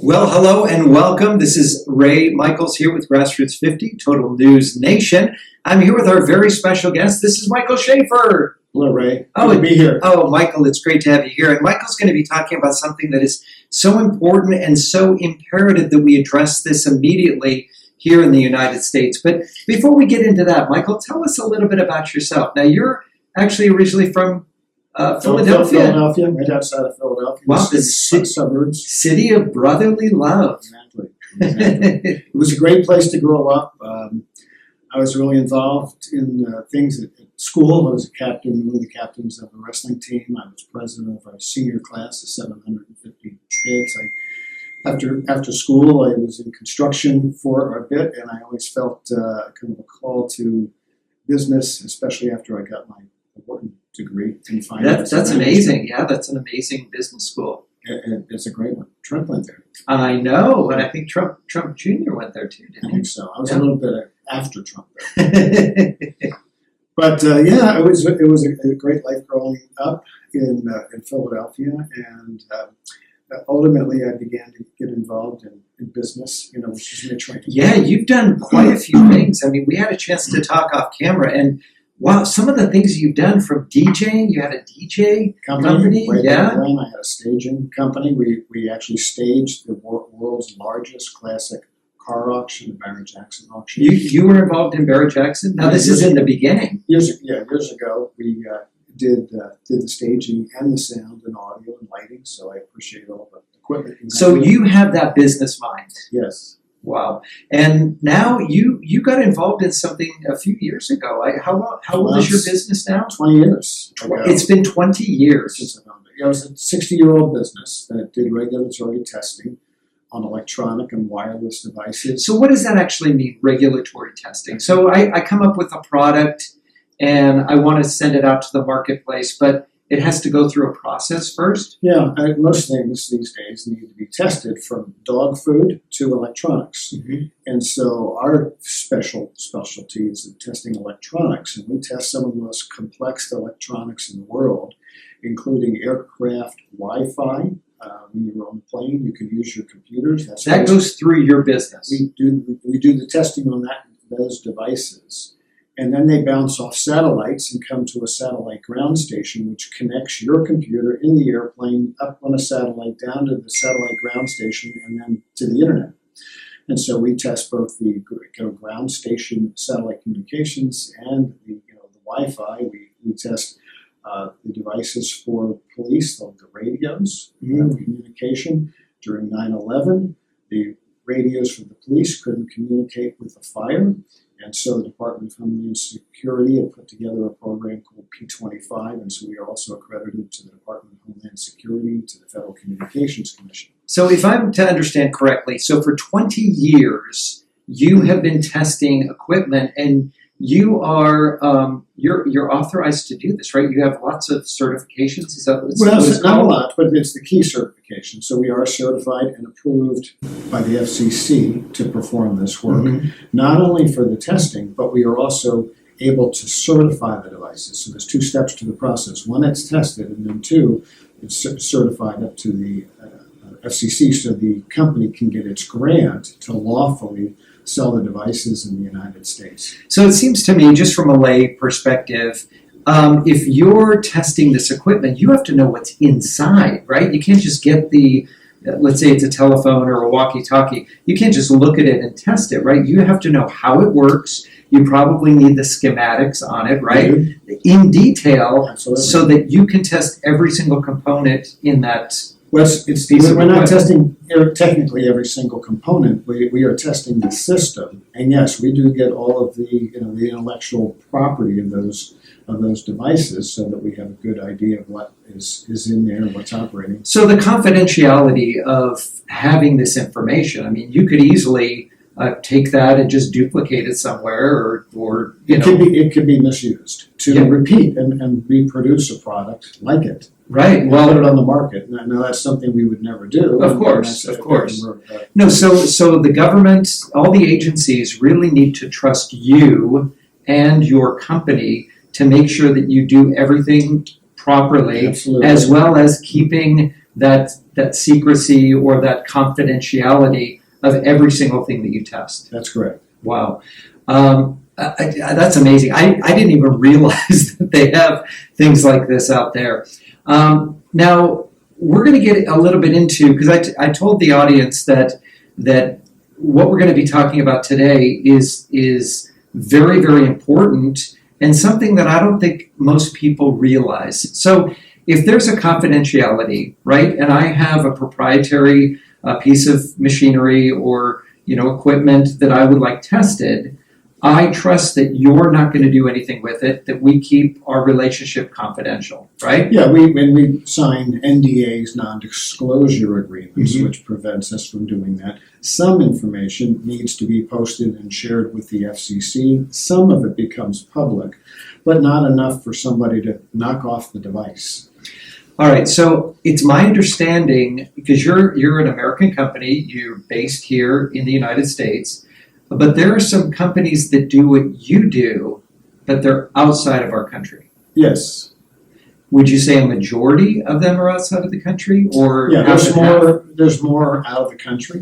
Well, hello and welcome. This is Ray Michaels here with GrassRoots50, Total News Nation. I'm here with our very special guest. This is Michael Schafer. Hello, Ray. Good to be here. Oh, Michael, it's great to have you here. And Michael's going to be talking about something that is so important and so imperative that we address this immediately here in the United States. But before we get into that, Michael, tell us a little bit about yourself. Now, you're actually originally from Philadelphia. Philadelphia, right outside of Philadelphia. Wow, the suburbs. City of brotherly love. Exactly. It was a great place to grow up. I was really involved in things at school. I was a captain, one of the captains of a wrestling team. I was president of our senior class of 750 kids. After school, I was in construction for a bit, and I always felt kind of a call to business, especially after I got my important degree in finance. That's amazing. Yeah, that's an amazing business school. It's a great one. Trump went there. I know, and I think Trump Jr. went there too, didn't he? I think so. I was a little bit after Trump there. But yeah, it was a great life growing up in Philadelphia, and ultimately I began to get involved in business, which is me trying to. Yeah, you've done quite a few things. I mean, we had a chance to talk off camera, and wow, some of the things you've done from DJing. You had a DJ company. Yeah. I had a staging company. We actually staged the world's largest classic car auction, the Barrett-Jackson auction. You were involved in Barrett-Jackson? Now, this is in the beginning. Years ago, we did the staging and the sound and audio and lighting, so I appreciate all the equipment. So you have that business mind. Yes. Wow. And now you got involved in something a few years ago. How old is your business now? 20 years ago. It's been 20 years. It was a 60-year-old business that did regulatory testing on electronic and wireless devices. So what does that actually mean, regulatory testing? So I come up with a product and I want to send it out to the marketplace, but it has to go through a process first? Yeah, most things these days need to be tested, from dog food to electronics. Mm-hmm. And so our specialty is in testing electronics, and we test some of the most complex electronics in the world, including aircraft Wi-Fi. When you're on the plane, you can use your computers. That goes through your business. We do the testing on those devices. And then they bounce off satellites and come to a satellite ground station, which connects your computer in the airplane up on a satellite down to the satellite ground station and then to the internet. And so we test both the ground station satellite communications and the Wi-Fi. We test the devices for police, the radios, communication. During 9/11, the radios for the police couldn't communicate with the fire. And so the Department of Homeland Security had put together a program called P25, and so we are also accredited to the Department of Homeland Security, to the Federal Communications Commission. So if I'm to understand correctly, so for 20 years, you have been testing equipment, and you are you're authorized to do this, right? You have lots of certifications. Is that what it's not a lot, but it's the key certification. So we are certified and approved by the FCC to perform this work, not only for the testing, but we are also able to certify the devices. So there's two steps to the process. One, it's tested, and then two, it's certified up to the FCC so the company can get its grant to lawfully sell the devices in the United States. So it seems to me, just from a lay perspective, if you're testing this equipment, you have to know what's inside, right? You can't just get let's say it's a telephone or a walkie-talkie. You can't just look at it and test it, right? You have to know how it works. You probably need the schematics on it, right? In detail. Absolutely. So that you can test every single component in that. We're not testing technically every single component. We are testing the system, and yes, we do get all of the the intellectual property of those devices, so that we have a good idea of what is in there and what's operating. So the confidentiality of having this information, I mean, you could easily take that and just duplicate it somewhere, or it could be misused to repeat and reproduce a product like it. Right. Well, put it on the market. Now that's something we would never do. Of course. No. So the government, all the agencies really need to trust you and your company to make sure that you do everything properly, Absolutely. As well as keeping that that secrecy or that confidentiality of every single thing that you test. That's correct. Wow. That's amazing. I didn't even realize that they have things like this out there. Now, we're going to get a little bit into, because I told the audience that what we're going to be talking about today is very, very important and something that I don't think most people realize. So if there's a confidentiality, right, and I have a proprietary piece of machinery or equipment that I would like tested, I trust that you're not going to do anything with it, that we keep our relationship confidential, right? Yeah, when we sign NDAs, non-disclosure agreements, Mm-hmm. which prevents us from doing that, some information needs to be posted and shared with the FCC. Some of it becomes public, but not enough for somebody to knock off the device. All right, so it's my understanding, because you're an American company, you're based here in the United States, but there are some companies that do what you do, but they're outside of our country. Yes. Would you say a majority of them are outside of the country, or Yeah, half and half? there's more out of the country.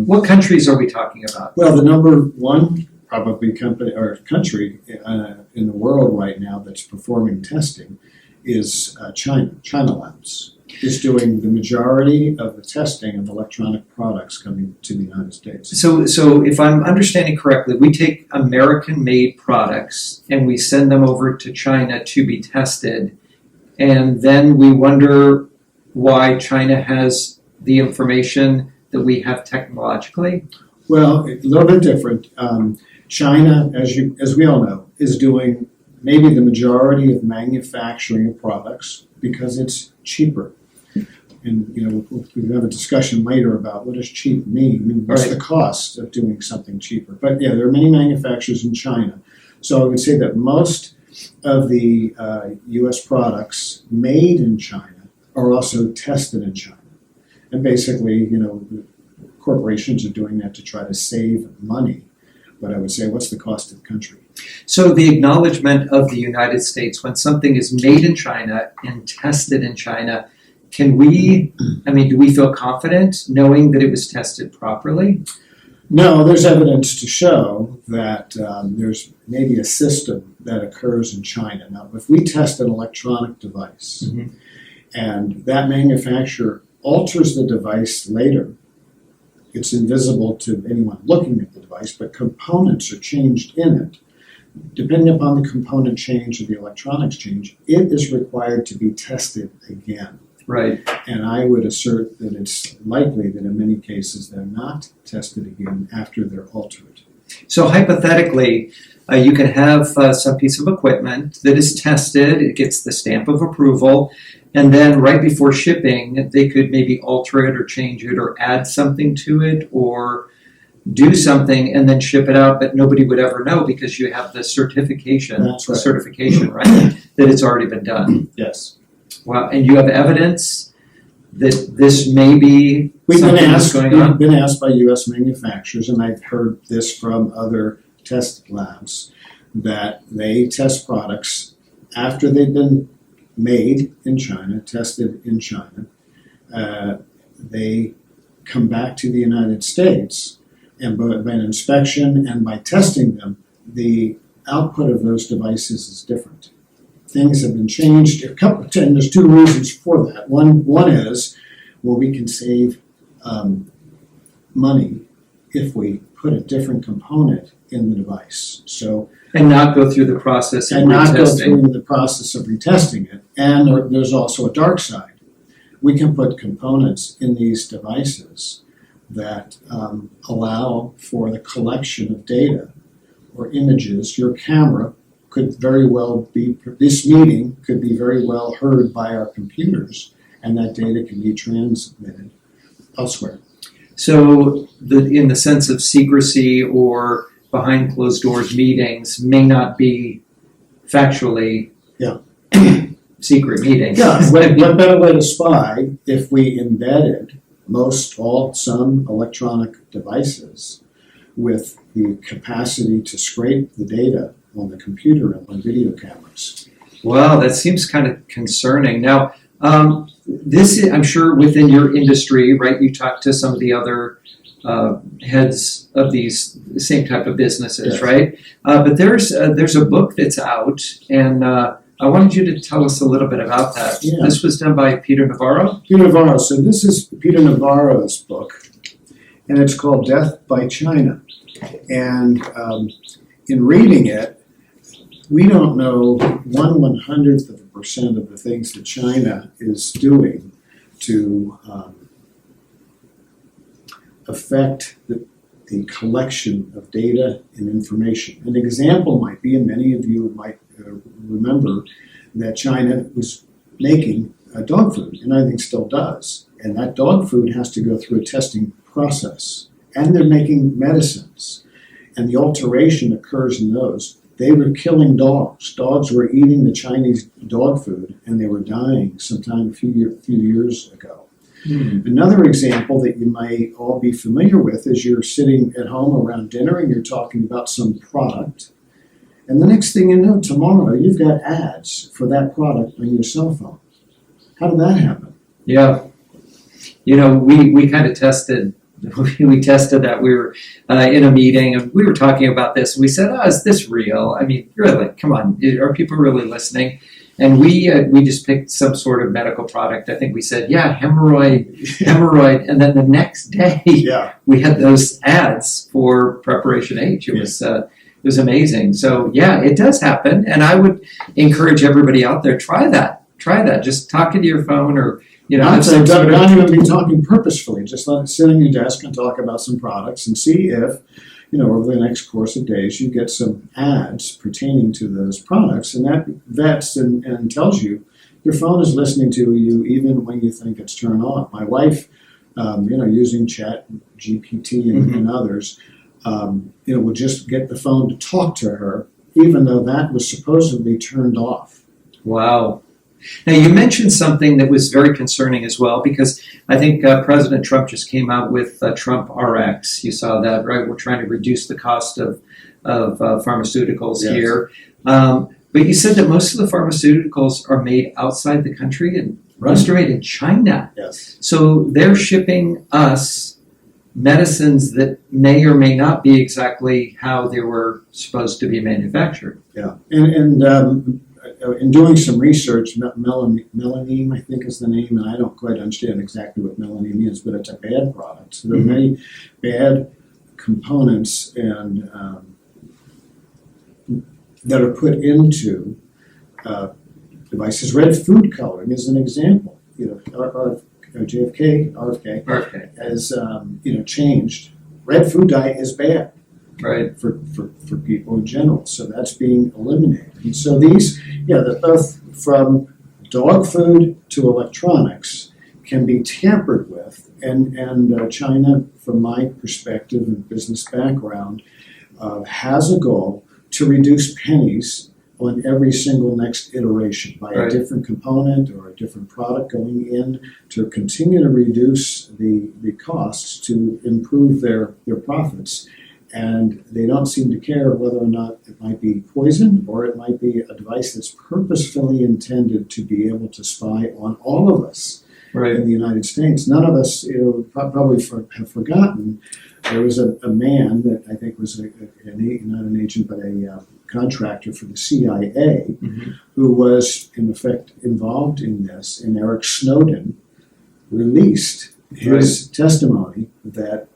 What countries are we talking about? Well, the number one probably company or country in the world right now that's performing testing is China. China Labs is doing the majority of the testing of electronic products coming to the United States. So if I'm understanding correctly, we take American-made products and we send them over to China to be tested, and then we wonder why China has the information that we have technologically? Well, a little bit different. China, as we all know, is doing maybe the majority of manufacturing of products because it's cheaper. And we'll have a discussion later about what does cheap mean. I mean, what's Right. the cost of doing something cheaper? But yeah, there are many manufacturers in China. So I would say that most of the U.S. products made in China are also tested in China. And basically, corporations are doing that to try to save money. But I would say, what's the cost of the country? So the acknowledgement of the United States when something is made in China and tested in China, do we feel confident knowing that it was tested properly? No, there's evidence to show that there's maybe a system that occurs in China. Now, if we test an electronic device Mm-hmm. and that manufacturer alters the device later, it's invisible to anyone looking at the device, but components are changed in it. Depending upon the component change or the electronics change, it is required to be tested again. Right. And I would assert that it's likely that in many cases they're not tested again after they're altered. So hypothetically, you can have some piece of equipment that is tested, it gets the stamp of approval, and then right before shipping, they could maybe alter it or change it or add something to it or do something and then ship it out, but nobody would ever know because you have the certification, That's right. right, that it's already been done. Yes. Wow, and you have evidence that this may be We've something been that's asked, going we've on? been asked by U.S. manufacturers, and I've heard this from other test labs, that they test products after they've been made in China, tested in China. They come back to the United States, and by an inspection and by testing them, the output of those devices is different. Things have been changed. And there's two reasons for that. One is, well, we can save money if we put a different component in the device. So And not go through the process of and not go retesting. through the process of retesting it. And there's also a dark side. We can put components in these devices that allow for the collection of data or images. Your camera could very well be, this meeting could be very well heard by our computers, and that data can be transmitted elsewhere. So in the sense of secrecy or behind closed doors meetings may not be factually secret meetings. Yeah, what better way to spy if we embedded some electronic devices with the capacity to scrape the data on the computer and on video cameras. Wow, that seems kind of concerning. Now, this is, I'm sure, within your industry, right? You talk to some of the other heads of these same type of businesses, Yes. right? But there's a book that's out, and I wanted you to tell us a little bit about that. Yeah. This was done by Peter Navarro. Peter Navarro. So this is Peter Navarro's book, and it's called Death by China. And in reading it, we don't know 1/100% of the things that China is doing to affect the collection of data and information. An example might be, and many of you might remember, that China was making dog food, and I think still does. And that dog food has to go through a testing process. And they're making medicines. And the alteration occurs in those. They were killing dogs. Dogs were eating the Chinese dog food, and they were dying sometime a few years ago. Another example that you may all be familiar with is you're sitting at home around dinner and you're talking about some product. And the next thing you know, tomorrow, you've got ads for that product on your cell phone. How did that happen? Yeah. You know, we kind of tested. We tested that. We were in a meeting and we were talking about this. We said, "Oh, is this real? I mean, really? Come on, are people really listening?" And we just picked some sort of medical product. I think we said, "Yeah, hemorrhoid," and then the next day, we had those ads for Preparation H. It was amazing. So yeah, it does happen, and I would encourage everybody out there, try that. Just talk into your phone, or Not even be talking purposefully. Just let it sit on your desk and talk about some products and see if, over the next course of days, you get some ads pertaining to those products. And that vets and tells you your phone is listening to you even when you think it's turned off. My wife, using Chat GPT and others, would just get the phone to talk to her, even though that was supposedly turned off. Wow. Now, you mentioned something that was very concerning as well, because I think President Trump just came out with Trump RX. You saw that, right? We're trying to reduce the cost of pharmaceuticals here. But you said that most of the pharmaceuticals are made outside the country, and most are made in China. Yes. So they're shipping us medicines that may or may not be exactly how they were supposed to be manufactured. Yeah. And in doing some research, melamine, I think is the name, and I don't quite understand exactly what melamine is, but it's a bad product. So there are many bad components and that are put into devices. Red food coloring is an example. RFK has changed. Red food dye is bad. Right, for people in general. So that's being eliminated. And so these, both from dog food to electronics can be tampered with. And China, from my perspective and business background, has a goal to reduce pennies on every single next iteration by a different component or a different product going in to continue to reduce the costs to improve their profits. And they don't seem to care whether or not it might be poison or it might be a device that's purposefully intended to be able to spy on all of us in the United States. None of us probably have forgotten. There was a man that I think was not an agent but a contractor for the CIA who was in effect involved in this, and Eric Snowden released his testimony that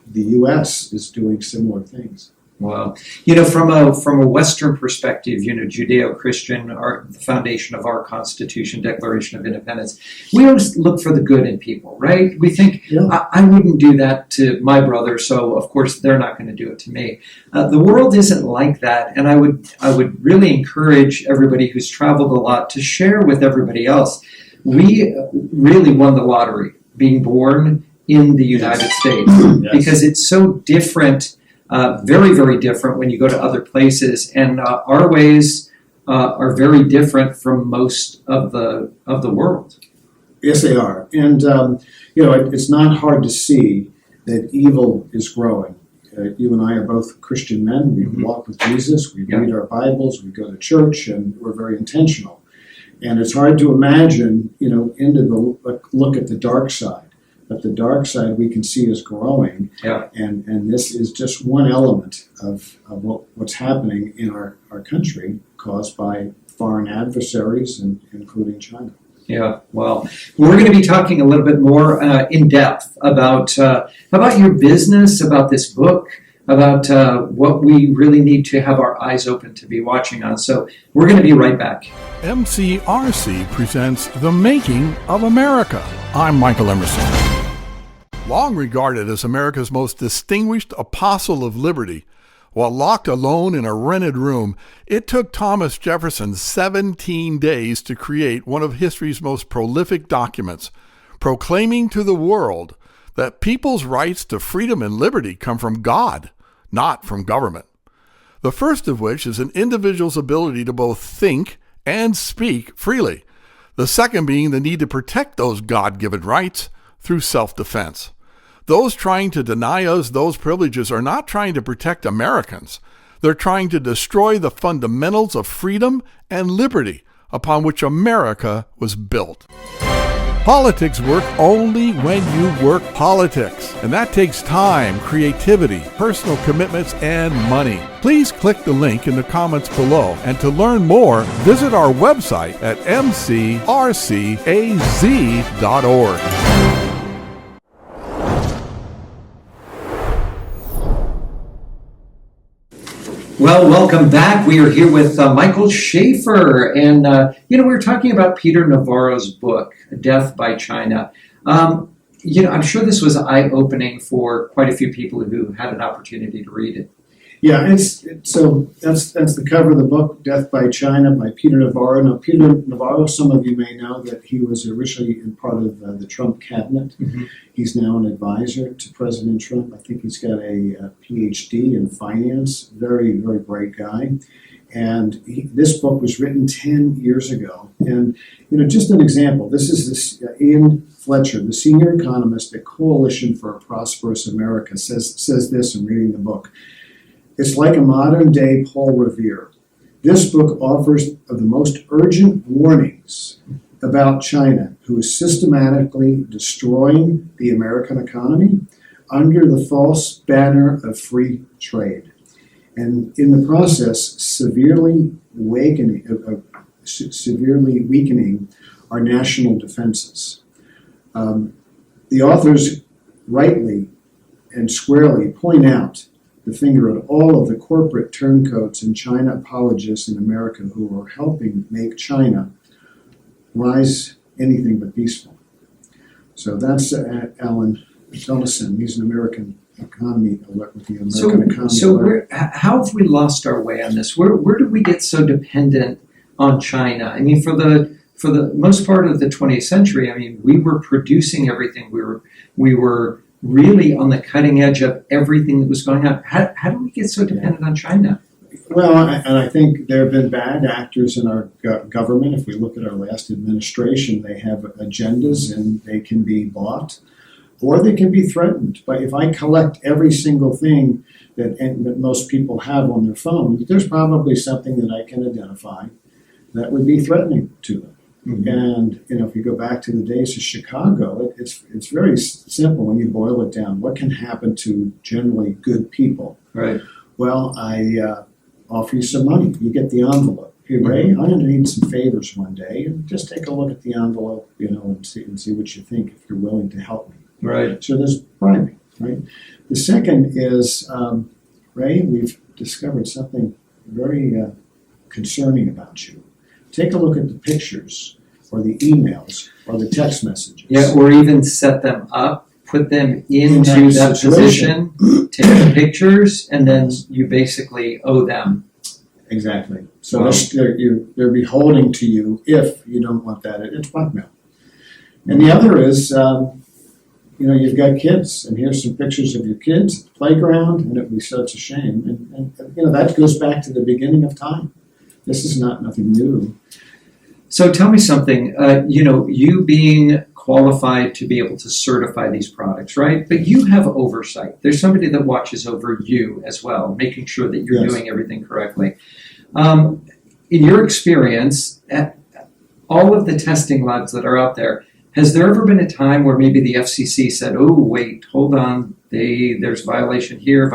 the U.S. is doing similar things. Wow. From a Western perspective, Judeo-Christian, the foundation of our Constitution, Declaration of Independence, we always look for the good in people, right? We think, I wouldn't do that to my brother, so of course they're not going to do it to me. The world isn't like that, and I would really encourage everybody who's traveled a lot to share with everybody else. We really won the lottery, being born in the United States, because it's so different, very, very different when you go to other places, and our ways are very different from most of the world. Yes, they are, and it's not hard to see that evil is growing. You and I are both Christian men. We walk with Jesus. We read our Bibles. We go to church, and we're very intentional. And it's hard to imagine, into the look at the dark side. But the dark side we can see is growing. Yeah. And this is just one element of what's happening in our country caused by foreign adversaries, including China. Yeah, well, we're going to be talking a little bit more in depth about your business, about this book, about what we really need to have our eyes open to be watching on. So we're going to be right back. MCRC presents The Making of America. I'm Michael Emerson. Long regarded as America's most distinguished apostle of liberty, while locked alone in a rented room, it took Thomas Jefferson 17 days to create one of history's most prolific documents, proclaiming to the world that people's rights to freedom and liberty come from God, not from government. The first of which is an individual's ability to both think and speak freely. The second being the need to protect those God-given rights through self-defense. Those trying to deny us those privileges are not trying to protect Americans. They're trying to destroy the fundamentals of freedom and liberty upon which America was built. Politics work only when you work politics, and that takes time, creativity, personal commitments, and money. Please click the link in the comments below, and to learn more, visit our website at mcrcaz.org. Well, welcome back. We are here with Michael Schafer, and we were talking about Peter Navarro's book, Death by China. I'm sure this was eye-opening for quite a few people who had an opportunity to read it. Yeah, so that's the cover of the book, Death by China, by Peter Navarro. Now, Peter Navarro, some of you may know that he was originally in part of the Trump cabinet. Mm-hmm. He's now an advisor to President Trump. I think he's got a PhD in finance. Very, very bright guy. And this book was written 10 years ago. And, just an example, this is Ian Fletcher, the senior economist at Coalition for a Prosperous America, says this in reading the book. It's like a modern-day Paul Revere. This book offers the most urgent warnings about China, who is systematically destroying the American economy under the false banner of free trade, and in the process, severely weakening our national defenses. The authors rightly and squarely point out the finger at all of the corporate turncoats and China apologists in America who are helping make China rise anything but peaceful. So that's Alan Ellison. He's an American economy alert with the American economy. So how have we lost our way on this? Where did we get so dependent on China? I mean, for the most part of the 20th century, I mean, we were producing everything. We were really on the cutting edge of everything that was going on. How do we get so dependent on China? Well, and I think there have been bad actors in our government. If we look at our last administration, they have agendas and they can be bought or they can be threatened. But if I collect every single thing that most people have on their phone, there's probably something that I can identify that would be threatening to them. Mm-hmm. And if you go back to the days of Chicago, it's very simple when you boil it down. What can happen to generally good people? Right. Well, I offer you some money. You get the envelope. Hey, Ray, I'm going to need some favors one day, and just take a look at the envelope, and see what you think if you're willing to help me. Right. So there's bribing. Right. The second is, Ray, we've discovered something very concerning about you. Take a look at the pictures or the emails or the text messages. Yeah, or even set them up, put them into that position, take the pictures, and then you basically owe them. Exactly. So they're beholding to you if you don't want that. It's blackmail. And the other is, you've got kids, and here's some pictures of your kids at the playground, and it would be such a shame. And that goes back to the beginning of time. This is nothing new. So tell me something, you being qualified to be able to certify these products, right? But you have oversight. There's somebody that watches over you as well, making sure that you're doing everything correctly. In your experience, all of the testing labs that are out there, has there ever been a time where maybe the FCC said, oh, wait, hold on, there's violation here,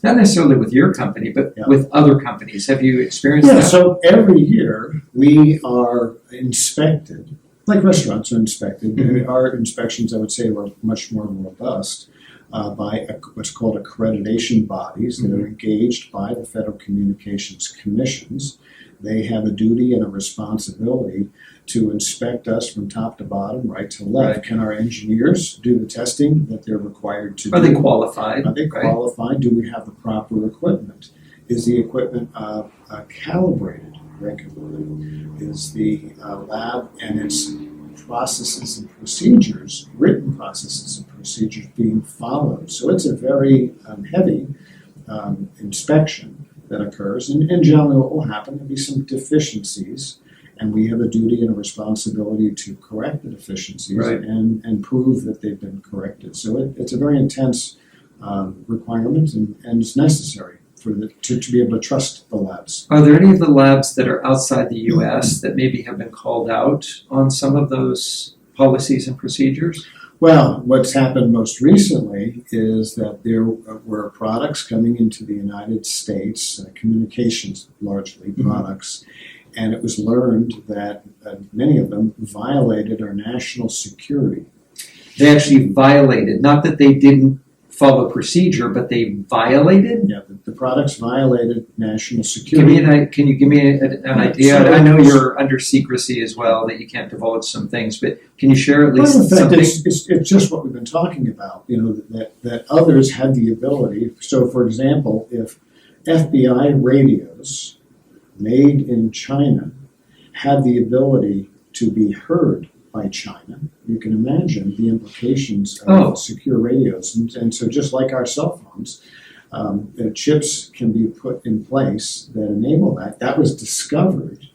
not necessarily with your company, but with other companies? Have you experienced that? So every year we are inspected, like restaurants are inspected. Mm-hmm. Our inspections, I would say, were much more robust by what's called accreditation bodies that are engaged by the Federal Communications Commissions. They have a duty and a responsibility to inspect us from top to bottom, right to left. Right. Can our engineers do the testing that they're required to do? Are they qualified? Are they qualified? Do we have the proper equipment? Is the equipment calibrated regularly? Is the lab and its processes and procedures, written processes and procedures, being followed? So it's a very heavy inspection that occurs, and generally what will happen, there'll be some deficiencies, and we have a duty and a responsibility to correct the deficiencies and prove that they've been corrected. So it's a very intense requirement, and it's necessary for to be able to trust the labs. Are there any of the labs that are outside the U.S. that maybe have been called out on some of those policies and procedures? Well, what's happened most recently is that there were products coming into the United States, communications largely products, and it was learned that many of them violated our national security. They actually violated, not that they didn't follow procedure, but they violated? Yeah, the products violated national security. Can you give me an idea? So, I know you're under secrecy as well, that you can't divulge some things, but can you share at least something? It's just what we've been talking about, that others had the ability. So, for example, if FBI radios made in China had the ability to be heard by China, you can imagine the implications of secure radios. And so just like our cell phones, chips can be put in place that enable that. That was discovered,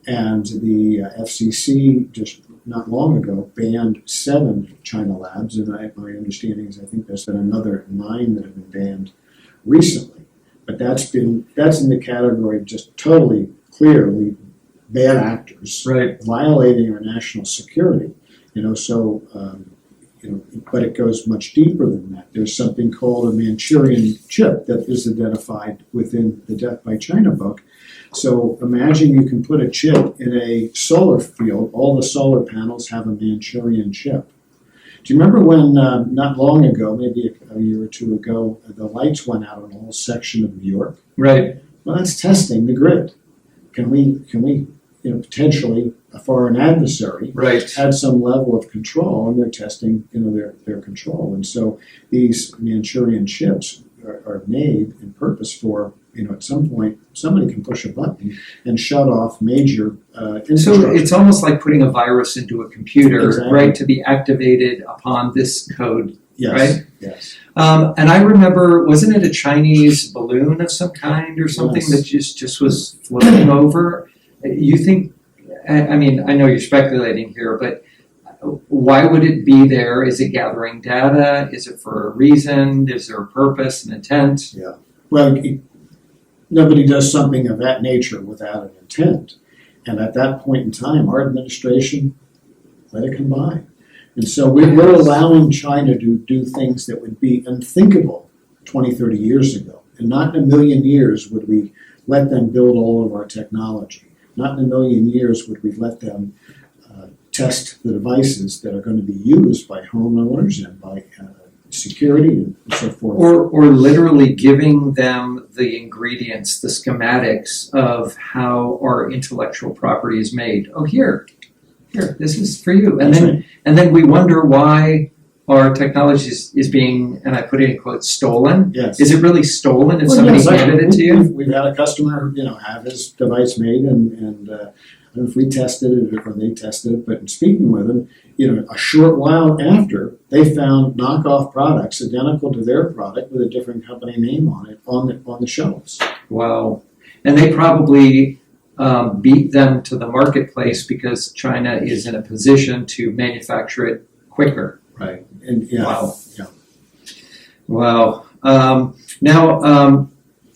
and the FCC just not long ago banned 7 China labs, and my understanding is I think there's been another 9 that have been banned recently. But that's in the category of just totally, clearly bad actors violating our national security. But it goes much deeper than that. There's something called a Manchurian chip that is identified within the Death by China book. So imagine you can put a chip in a solar field. All the solar panels have a Manchurian chip. Do you remember when, not long ago, maybe a year or two ago, the lights went out on a whole section of New York? Right. Well, that's testing the grid. Can we potentially, for an adversary, had some level of control, and they're testing, their control. And so these Manchurian chips are made in purpose for, at some point, somebody can push a button and shut off major infrastructure. So it's almost like putting a virus into a computer, right, to be activated upon this code, right? Yes. And I remember, wasn't it a Chinese balloon of some kind or something that just was floating over? You think, I mean, I know you're speculating here, but why would it be there? Is it gathering data? Is it for a reason? Is there a purpose, an intent? Yeah. Well, nobody does something of that nature without an intent. And at that point in time, our administration let it come by. And so we're allowing China to do things that would be unthinkable 20, 30 years ago. And not in a million years would we let them build all of our technology. Not in a million years would we let them test the devices that are going to be used by homeowners and by security and so forth. Or literally giving them the ingredients, the schematics of how our intellectual property is made. Oh, here, this is for you. And then we wonder why our technology is being, and I put it in quotes, stolen. Yes. Is it really stolen if somebody handed it to you? We've had a customer, have his device made, and I don't know if we tested it or they tested it, but in speaking with them, a short while after, they found knockoff products identical to their product with a different company name on it on the shelves. Wow. And they probably beat them to the marketplace because China is in a position to manufacture it quicker. Right. And Wow. Yeah. Wow. Now,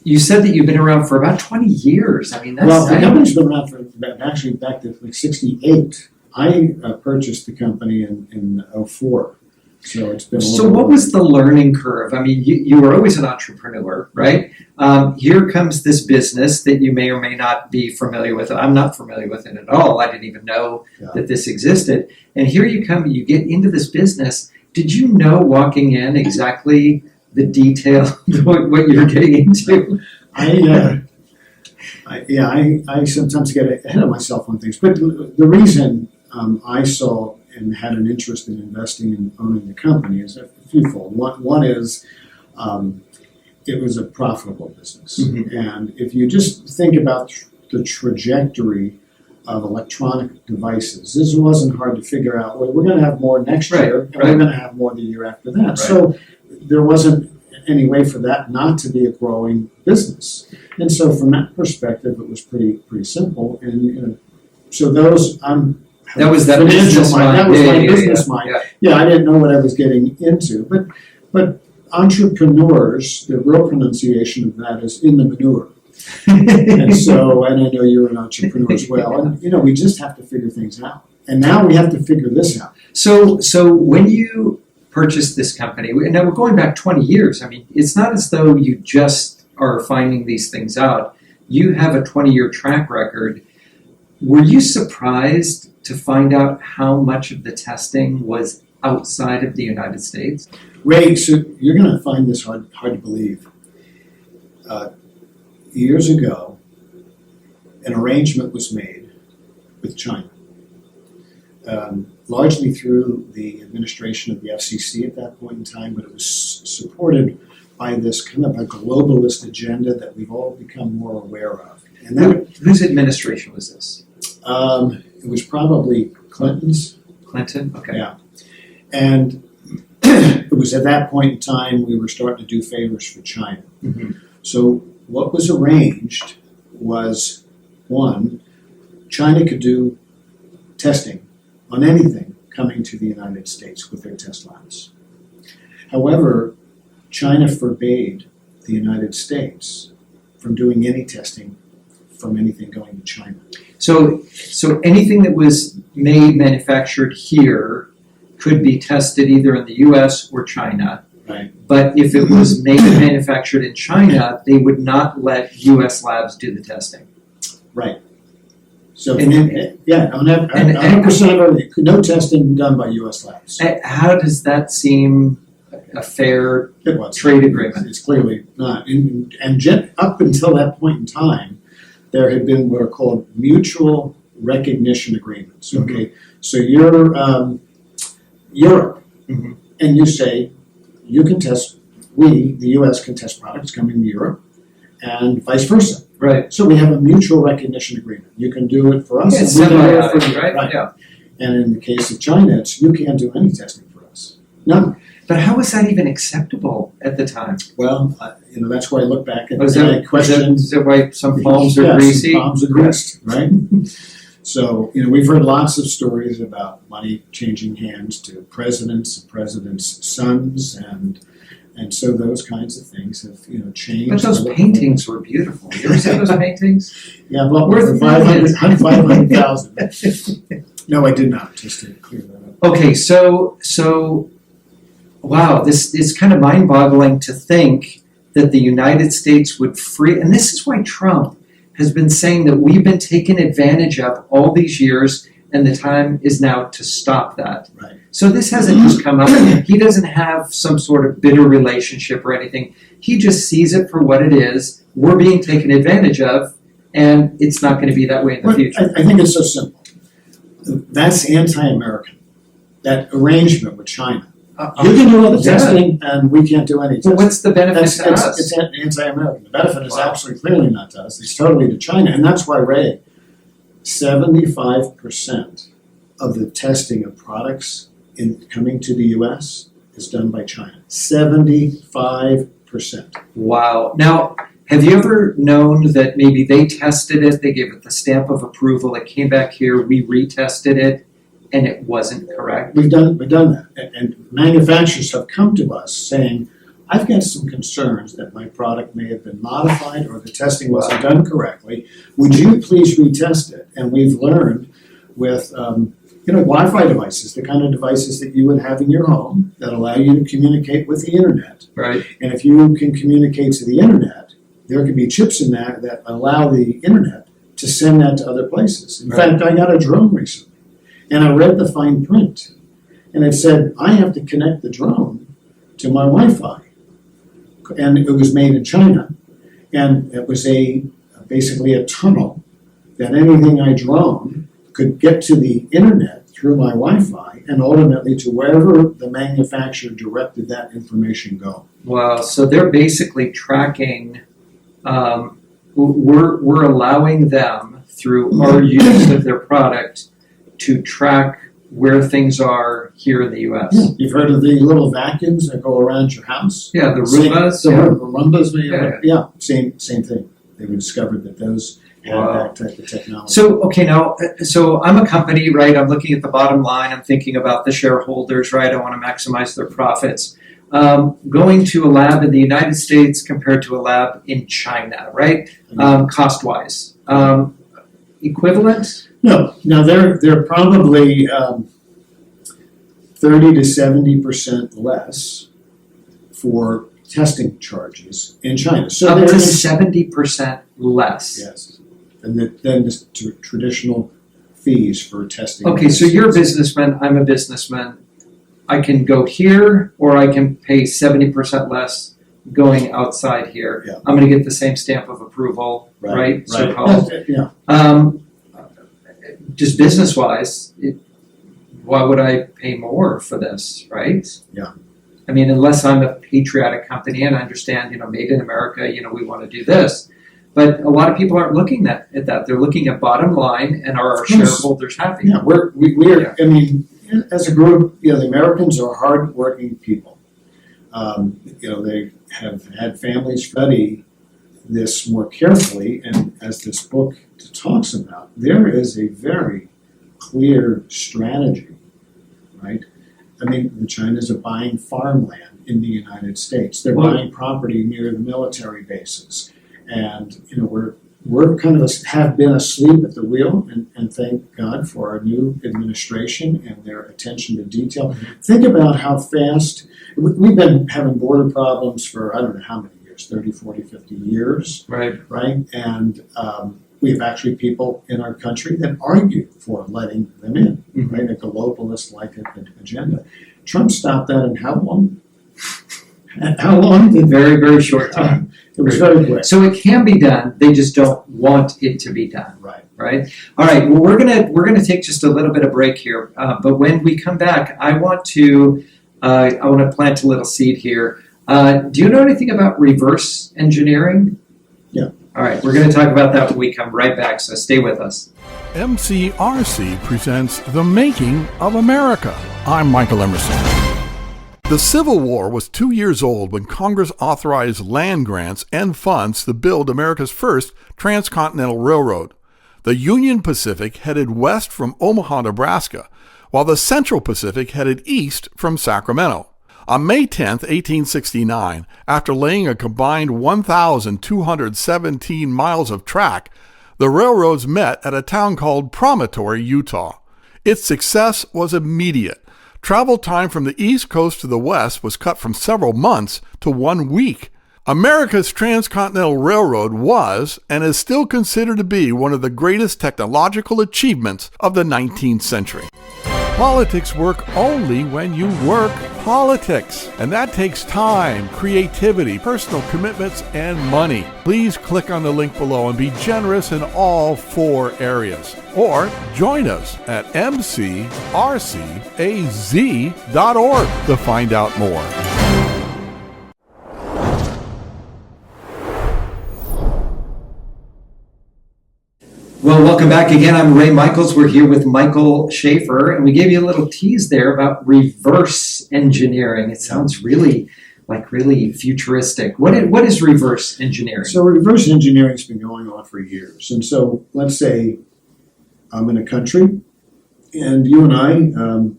you said that you've been around for about 20 years. I mean, that's Well, the company's been around for actually back to like 68. I purchased the company in '04, so it's been. So what was the learning curve? I mean, you were always an entrepreneur, right? Here comes this business that you may or may not be familiar with. I'm not familiar with it at all. I didn't even know that this existed. And here you come, you get into this business. Did you know walking in exactly the detail of what you're getting into? I sometimes get ahead of myself on things, but the reason I saw and had an interest in investing in owning the company is a fewfold. One is it was a profitable business, and if you just think about the trajectory of electronic devices, this wasn't hard to figure out. Well, we're going to have more next year, and we're going to have more the year after that. Right. So there wasn't any way for that not to be a growing business. And so from that perspective, it was pretty simple. And so those that was that business mind. That was my business mind. Yeah, I didn't know what I was getting into. But entrepreneurs, the real pronunciation of that is in the manure. And I know you're an entrepreneur as well. And we just have to figure things out. And now we have to figure this out. So when you purchased this company, and now we're going back 20 years. I mean, it's not as though you just are finding these things out. You have a 20-year track record. Were you surprised to find out how much of the testing was outside of the United States? Ray, so you're going to find this hard to believe. Years ago, an arrangement was made with China, largely through the administration of the FCC at that point in time, but it was supported by this kind of a globalist agenda that we've all become more aware of. And whose administration was this? It was probably Clinton's. Clinton? Okay. Yeah. And it was at that point in time we were starting to do favors for China. So what was arranged was, one, China could do testing on anything coming to the United States with their test labs. However, China forbade the United States from doing any testing from anything going to China. So anything that was manufactured here could be tested either in the U.S. or China. Right. But if it was made and manufactured in China, they would not let U.S. labs do the testing. Right. So, 100% of everything. No testing done by U.S. labs. How does that seem a fair trade agreement? It's clearly not. And up until that point in time, there had been what are called mutual recognition agreements. Okay, so you're Europe, and you say you can test. The U.S. can test products coming to Europe, and vice versa. Right. So we have a mutual recognition agreement. You can do it for us, and we can do it for you. Right. Yeah. And in the case of China, it's you can't do any testing for us. None. But how was that even acceptable at the time? Well, that's why I look back and I question. Is that why some palms are greasy? Some palms are greased, right? So, we've heard lots of stories about money changing hands to presidents and presidents' sons, and so those kinds of things have, changed. But those paintings were beautiful. You ever see those paintings? Yeah, well, worth 500,000. No, I did not, just to clear that up. Okay, so wow, this is kind of mind-boggling to think that the United States would and this is why Trump has been saying that we've been taken advantage of all these years, and the time is now to stop that. Right. So this hasn't just come up. He doesn't have some sort of bitter relationship or anything. He just sees it for what it is. We're being taken advantage of, and it's not going to be that way in the future. I think it's so simple. That's anti-American. That arrangement with China. You can do all the testing, and we can't do any testing. Well, what's the benefit to us? It's anti-American. The benefit is absolutely clearly not to us. It's totally to China. And that's why, Ray, 75% of the testing of products coming to the U.S. is done by China. 75%. Wow. Now, have you ever known that maybe they tested it, they gave it the stamp of approval, it came back here, we retested it, and it wasn't correct? We've done that. And manufacturers have come to us saying, I've got some concerns that my product may have been modified or the testing wasn't done correctly. Would you please retest it? And we've learned with Wi-Fi devices, the kind of devices that you would have in your home that allow you to communicate with the internet. Right. And if you can communicate to the internet, there can be chips in that that allow the internet to send that to other places. In fact, I got a drone recently, and I read the fine print, and it said, I have to connect the drone to my Wi-Fi. And it was made in China, and it was basically a tunnel that anything I drone could get to the internet through my Wi-Fi and ultimately to wherever the manufacturer directed that information go. Wow. So they're basically tracking. We're allowing them through our use of their product to track where things are here in the U.S. Yeah. You've heard of the little vacuums that go around your house? Yeah, the Roombas. Same thing. They discovered that those had that type of technology. So I'm a company, right? I'm looking at the bottom line. I'm thinking about the shareholders, right? I want to maximize their profits. Going to a lab in the United States compared to a lab in China, right? Cost-wise, equivalent? No, they're probably 30 to 70% less for testing charges in China. So up to 70% less. Yes, than the traditional fees for testing. Okay, so you're a businessman. I'm a businessman. I can go here, or I can pay 70% less going outside here. Yeah. I'm going to get the same stamp of approval, right? So-called. Yeah. Just business-wise, why would I pay more for this, right? Yeah. I mean, unless I'm a patriotic company and I understand, made in America, we want to do this. But a lot of people aren't looking at that. They're looking at bottom line and are our shareholders happy? Yeah, we're. I mean, as a group, the Americans are hard-working people. They have had families study this more carefully, and as this book talks about, there is a very clear strategy, right? I mean, the Chinese are buying farmland in the United States. They're buying property near the military bases, and we're kind of have been asleep at the wheel, and thank God for our new administration and their attention to detail. Mm-hmm. Think about how fast we've been having border problems for I don't know how many years, 30, 40, 50 years. Right? And we have actually people in our country that argue for letting them in, mm-hmm. right? A globalist-like agenda. Trump stopped that in how long? How long? Very, very short time. It was very quick. So it can be done. They just don't want it to be done. Right. All right. Well, we're gonna take just a little bit of break here. But when we come back, I want to plant a little seed here. Do you know anything about reverse engineering? Yeah. All right. We're going to talk about that when we come right back. So stay with us. MCRC presents The Making of America. I'm Michael Emerson. The Civil War was 2 years old when Congress authorized land grants and funds to build America's first transcontinental railroad. The Union Pacific headed west from Omaha, Nebraska, while the Central Pacific headed east from Sacramento. On May 10, 1869, after laying a combined 1,217 miles of track, the railroads met at a town called Promontory, Utah. Its success was immediate. Travel time from the East Coast to the West was cut from several months to 1 week. America's transcontinental railroad was and is still considered to be one of the greatest technological achievements of the 19th century. Politics work only when you work politics, and that takes time, creativity, personal commitments, and money. Please click on the link below and be generous in all 4 areas. Or join us at mcrcaz.org to find out more. Well, welcome back again. I'm Ray Michaels. We're here with Michael Schafer, and we gave you a little tease there about reverse engineering. It sounds really futuristic. What is reverse engineering? So reverse engineering's been going on for years. And so let's say I'm in a country, and you and I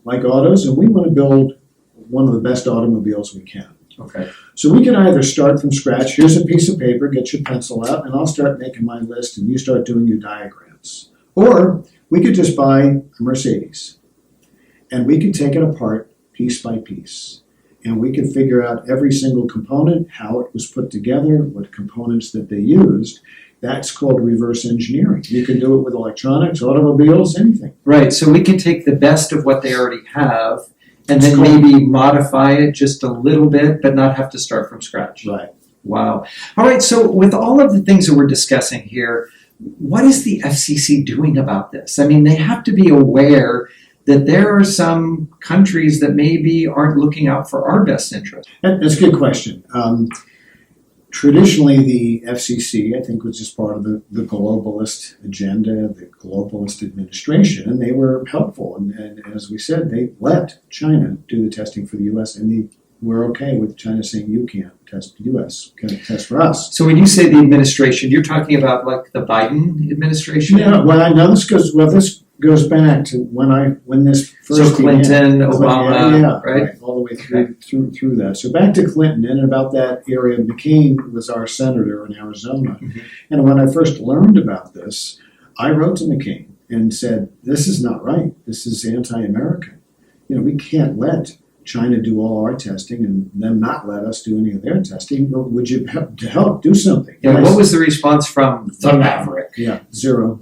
like autos, and we want to build one of the best automobiles we can. Okay. So we can either start from scratch, here's a piece of paper, get your pencil out, and I'll start making my list and you start doing your diagrams. Or we could just buy a Mercedes and we could take it apart piece by piece. And we could figure out every single component, how it was put together, what components that they used. That's called reverse engineering. You can do it with electronics, automobiles, anything. Right, so we can take the best of what they already have and then It's called- maybe modify it just a little bit, but not have to start from scratch. Right. Wow. All right, so with all of the things that we're discussing here, what is the FCC doing about this? I mean, they have to be aware that there are some countries that maybe aren't looking out for our best interest. That's a good question. Traditionally, the FCC, I think, was just part of the globalist agenda, the globalist administration, and they were helpful. And as we said, they let China do the testing for the U.S., and they were okay with China saying, you can't test the U.S., can't test for us. So when you say the administration, you're talking about like the Biden administration? Yeah, well, I know this goes back to when this first So Clinton, began. Obama, yeah, right? All the way through that. So back to Clinton, and about that area, McCain was our senator in Arizona. Mhm. And when I first learned about this, I wrote to McCain and said, this is not right. This is anti-American. We can't let China do all our testing and them not let us do any of their testing. But would you help do something? Yeah, what was the response from the Maverick? Yeah, zero.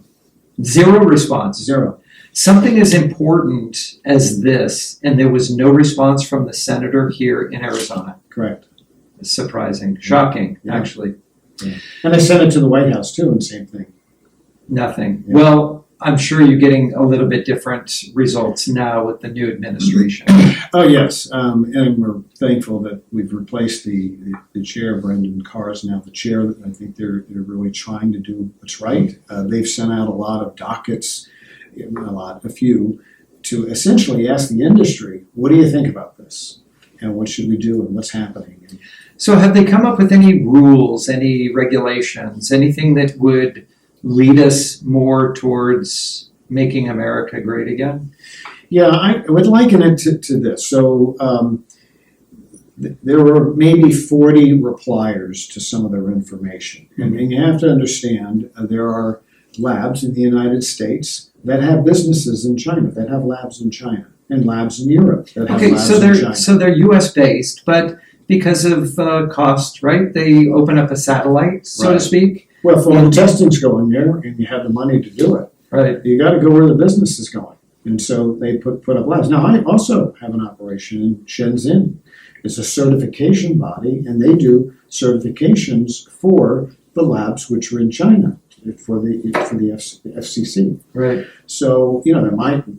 Zero response. Zero. Something as important as this, and there was no response from the senator here in Arizona. Correct. Surprising. Shocking, Yeah. actually. And I sent it to the White House too, and same thing. Nothing. Yeah. Well, I'm sure you're getting a little bit different results now with the new administration. Oh yes, and we're thankful that we've replaced the chair. Brendan Carr is now the chair. I think they're really trying to do what's right. They've sent out a lot of dockets, a few, to essentially ask the industry, what do you think about this? And what should we do and what's happening? So have they come up with any rules, any regulations, anything that would lead us more towards making America great again? Yeah, I would liken it to this. So there were maybe 40 repliers to some of their information. And you have to understand there are labs in the United States that have businesses in China, that have labs in China, and labs in Europe that have Okay, labs so in China. they're U.S. based, but because of cost, right? They open up a satellite, so to Right. speak. Well, if all the testing's going there and you have the money to do it, Right. you got to go where the business is going. And so they put up labs. Now, I also have an operation in Shenzhen. It's a certification body, and they do certifications for the labs which are in China for the FCC. Right. So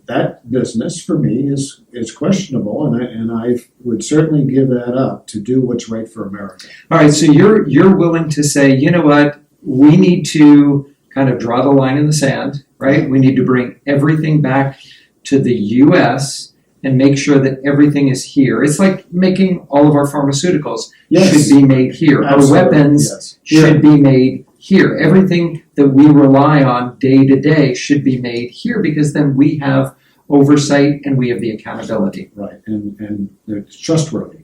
that business for me is questionable, and I would certainly give that up to do what's right for America. All right. So you're willing to say, you know what? We need to kind of draw the line in the sand, right? We need to bring everything back to the U.S. and make sure that everything is here. It's like making all of our pharmaceuticals Yes. should be made here. Absolutely, Our weapons yes. should be made here. Everything that we rely on day to day should be made here because then we have oversight and we have the accountability. Right, and it's trustworthy.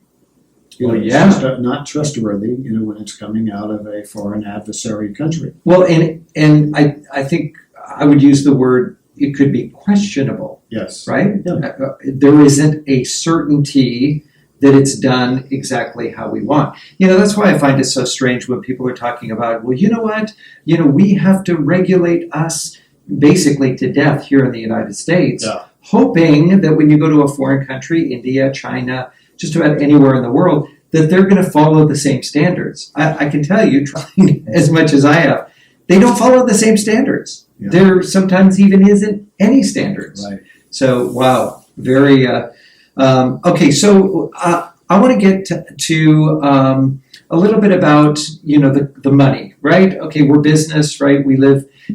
Well, It's yeah. just not trustworthy, when it's coming out of a foreign adversary country. Well, and I think I would use the word, it could be questionable, Yes. right? Yeah. There isn't a certainty that it's done exactly how we want. That's why I find it so strange when people are talking about, well, you know what? We have to regulate us basically to death here in the United States, Yeah. hoping that when you go to a foreign country, India, China, just about anywhere in the world, that they're going to follow the same standards. I can tell you, trying as much as I have, they don't follow the same standards. Yeah. There sometimes even isn't any standards. Right. So, wow, very... okay, so I want to get to a little bit about, the money, right? Okay, we're business, right?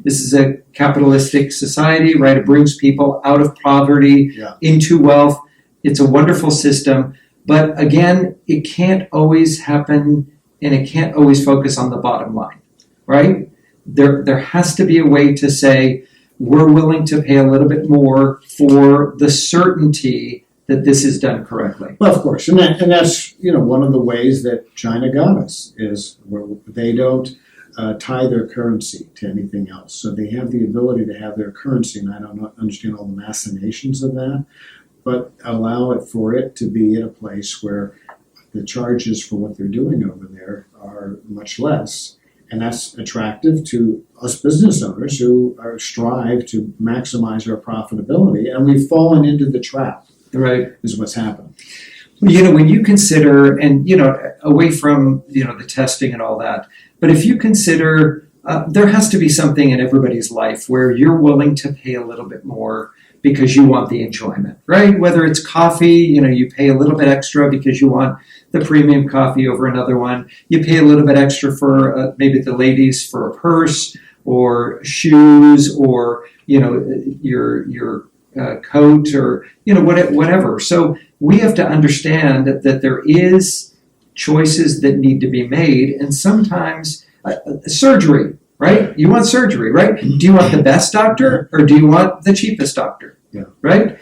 This is a capitalistic society, right? It brings people out of poverty Yeah. into wealth. It's a wonderful system. But again, it can't always happen and it can't always focus on the bottom line, right? There has to be a way to say, we're willing to pay a little bit more for the certainty that this is done correctly. Well, of course, and that's one of the ways that China got us is where they don't tie their currency to anything else. So they have the ability to have their currency, and I don't understand all the machinations of that, but allow it for it to be in a place where the charges for what they're doing over there are much less. And that's attractive to us business owners who strive to maximize our profitability. And we've fallen into the trap, Right. is what's happened. When you consider, and away from the testing and all that, but if you consider, there has to be something in everybody's life where you're willing to pay a little bit more because you want the enjoyment, right? Whether it's coffee, you pay a little bit extra because you want the premium coffee over another one. You pay a little bit extra for maybe the ladies for a purse or shoes or your coat or whatever. So we have to understand that there is choices that need to be made, and sometimes surgery. Right? You want surgery, right? Do you want the best doctor or do you want the cheapest doctor? Yeah. Right?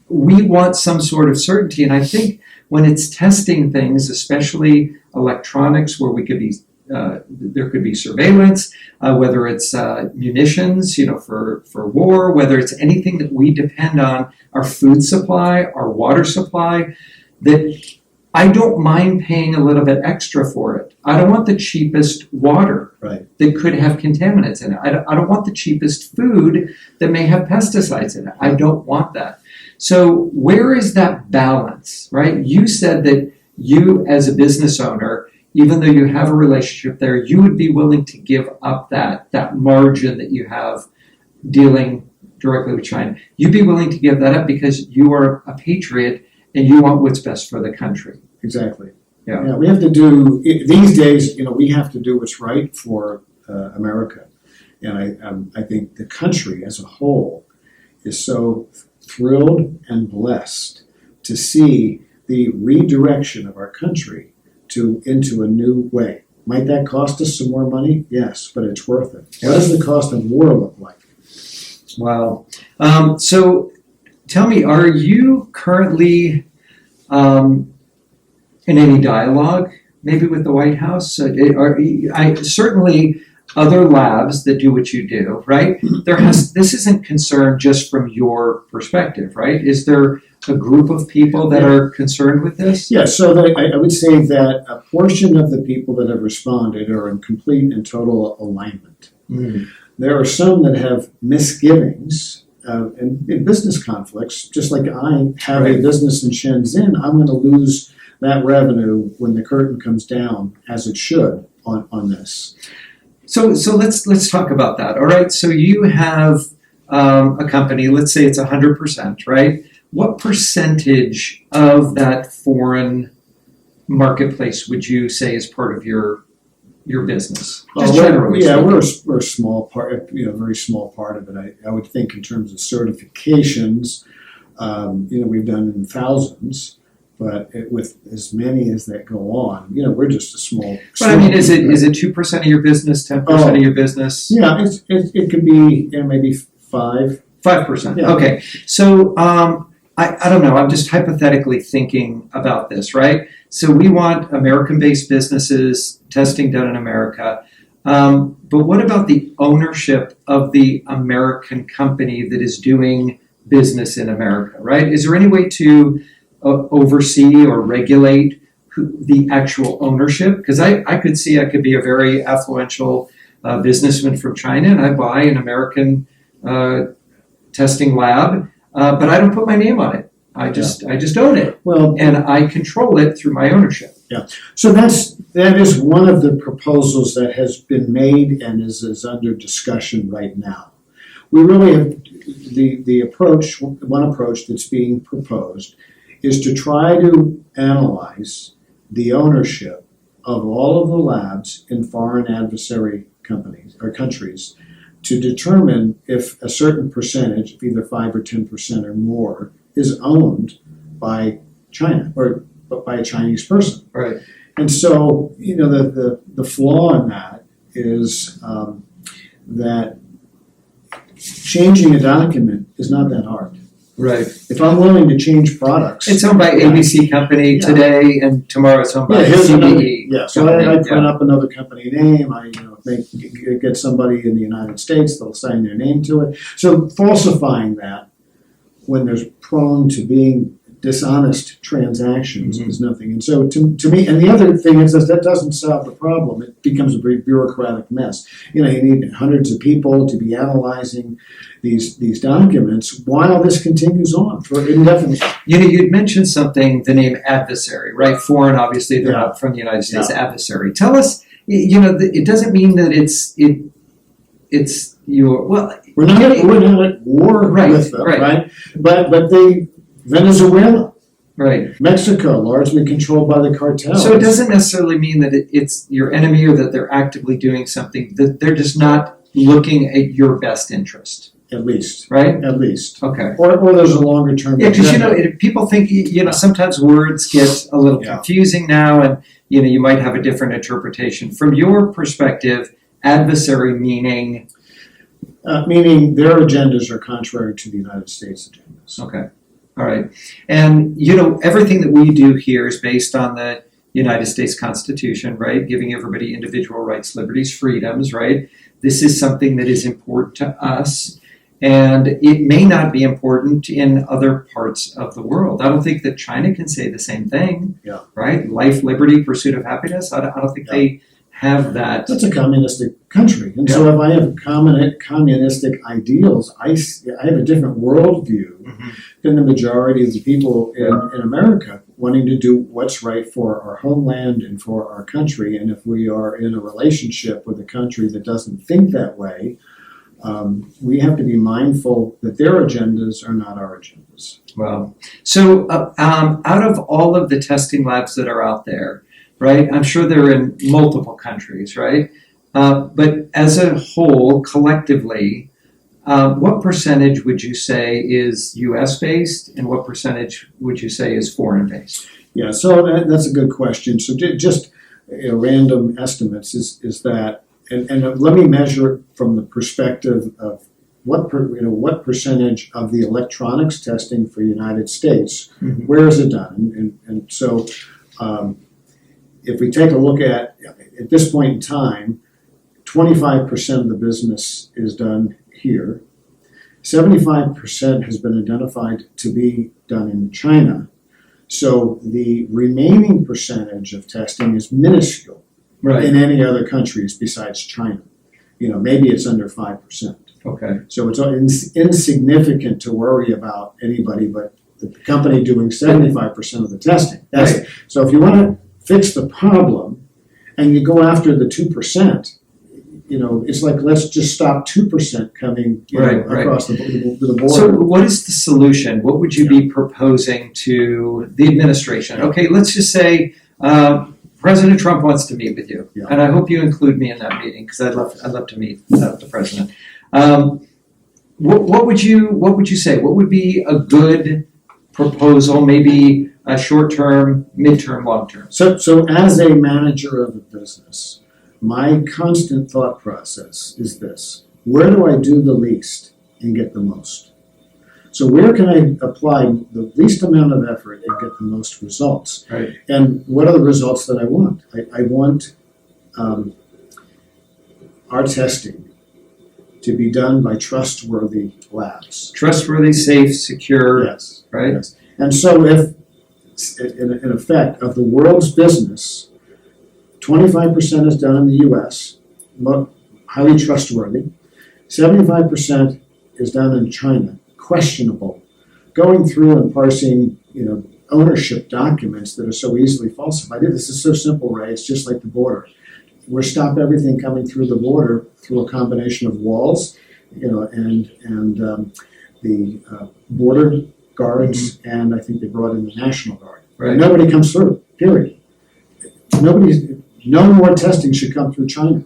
We want some sort of certainty, and I think when it's testing things, especially electronics, where we could be, there could be surveillance, whether it's munitions, for war, whether it's anything that we depend on, our food supply, our water supply, that I don't mind paying a little bit extra for it. I don't want the cheapest water that could have contaminants in it. I don't want the cheapest food that may have pesticides in it. I don't want that. So where is that balance, right? You said that you, as a business owner, even though you have a relationship there, you would be willing to give up that margin that you have dealing directly with China. You'd be willing to give that up because you are a patriot and you want what's best for the country. Exactly. Yeah. We have to do, these days, we have to do what's right for America. And I think the country as a whole is so thrilled and blessed to see the redirection of our country into a new way. Might that cost us some more money? Yes, but it's worth it. What does the cost of war look like? Wow. So tell me, are you currently in any dialogue, maybe with the White House? Certainly other labs that do what you do, right? This isn't concerned just from your perspective, right? Is there a group of people that are concerned with this? Yeah, so I would say that a portion of the people that have responded are in complete and total alignment. Mm. There are some that have misgivings and in business conflicts, just like I have a business in Shenzhen, I'm going to lose that revenue when the curtain comes down, as it should, on this. So let's talk about that. All right. So you have a company. Let's say it's 100%, right? What percentage of that foreign marketplace would you say is part of your business? Just generally. Yeah, we're a small part. A very small part of it. I would think in terms of certifications, we've done in thousands. But with as many as that go on, we're just a small. But I mean, is it 2% of your business, 10% of your business? Yeah, it could be maybe 5%. Yeah. Okay, so I don't know. I'm just hypothetically thinking about this, right? So we want American-based businesses, testing done in America. But what about the ownership of the American company that is doing business in America, right? Is there any way to oversee or regulate the actual ownership? Because I could see I could be a very affluential businessman from China and I buy an American testing lab, but I don't put my name on it. I just own it. Well, and I control it through my ownership. Yeah. So that is one of the proposals that has been made and is under discussion right now. We really have one approach that's being proposed is to try to analyze the ownership of all of the labs in foreign adversary companies or countries to determine if a certain percentage, either 5 or 10% or more, is owned by China or by a Chinese person. Right. And so, the flaw in that is that changing a document is not that hard. Right. If I'm willing to change products. It's owned by ABC company today, and tomorrow it's owned by here's CBE. another, so I print up another company name, I get somebody in the United States, they'll sign their name to it. So falsifying that when there's prone to being dishonest transactions is nothing. And so to me, and the other thing is that doesn't solve the problem. It becomes a bureaucratic mess. You need hundreds of people to be analyzing these documents while this continues on for indefinitely. You'd mentioned something, the name adversary, right? Foreign, obviously, they're not from the United States. Adversary. Tell us, it doesn't mean that it's your, well. We're not at war with them, right? But Venezuela, right? Mexico, largely controlled by the cartels. So it doesn't necessarily mean that it's your enemy or that they're actively doing something. That they're just not looking at your best interest. At least, right? At least, okay. Or there's a longer term. Yeah, because people think sometimes words get a little confusing now, and you might have a different interpretation. From your perspective, adversary meaning. Meaning their agendas are contrary to the United States agendas. Okay. All right. And, everything that we do here is based on the United States Constitution, right? Giving everybody individual rights, liberties, freedoms, right? This is something that is important to us, and it may not be important in other parts of the world. I don't think that China can say the same thing, right? Life, liberty, pursuit of happiness. I don't think they have that. That's a communistic country. And so if I have communistic ideals, I have a different worldview than the majority of the people in America, wanting to do what's right for our homeland and for our country. And if we are in a relationship with a country that doesn't think that way, we have to be mindful that their agendas are not our agendas. Well, so out of all of the testing labs that are out there, right? I'm sure they're in multiple countries, right? But as a whole, collectively, what percentage would you say is U.S.-based, and what percentage would you say is foreign-based? Yeah, so that's a good question. So just random estimates is that, and let me measure it from the perspective of what percentage of the electronics testing for the United States, where is it done? And so if we take a look at this point in time, 25% of the business is done here. 75% has been identified to be done in China. So the remaining percentage of testing is minuscule in any other countries besides China. Maybe it's under 5%. Okay. So it's insignificant to worry about anybody but the company doing 75% of the testing. So if you want to fix the problem and you go after the 2%, it's like, let's just stop 2% coming across the border. So what is the solution? What would you be proposing to the administration? Okay, let's just say President Trump wants to meet with you, and I hope you include me in that meeting, because I'd love to meet the president. What would you say? What would be a good proposal, maybe a short-term, mid-term, long-term? So as a manager of a business, my constant thought process is this: where do I do the least and get the most? So where can I apply the least amount of effort and get the most results? Right. And what are the results that I want? I want our testing to be done by trustworthy labs. Trustworthy, safe, secure. Yes. Right? Yes. And so if, in effect, of the world's business, 25% is done in the U.S., highly trustworthy. 75% is done in China, questionable. Going through and parsing, ownership documents that are so easily falsified. This is so simple, Ray. It's just like the border. We're stop everything coming through the border through a combination of walls, and the border guards, and I think they brought in the National Guard. Right. Nobody comes through. Period. No more testing should come through China,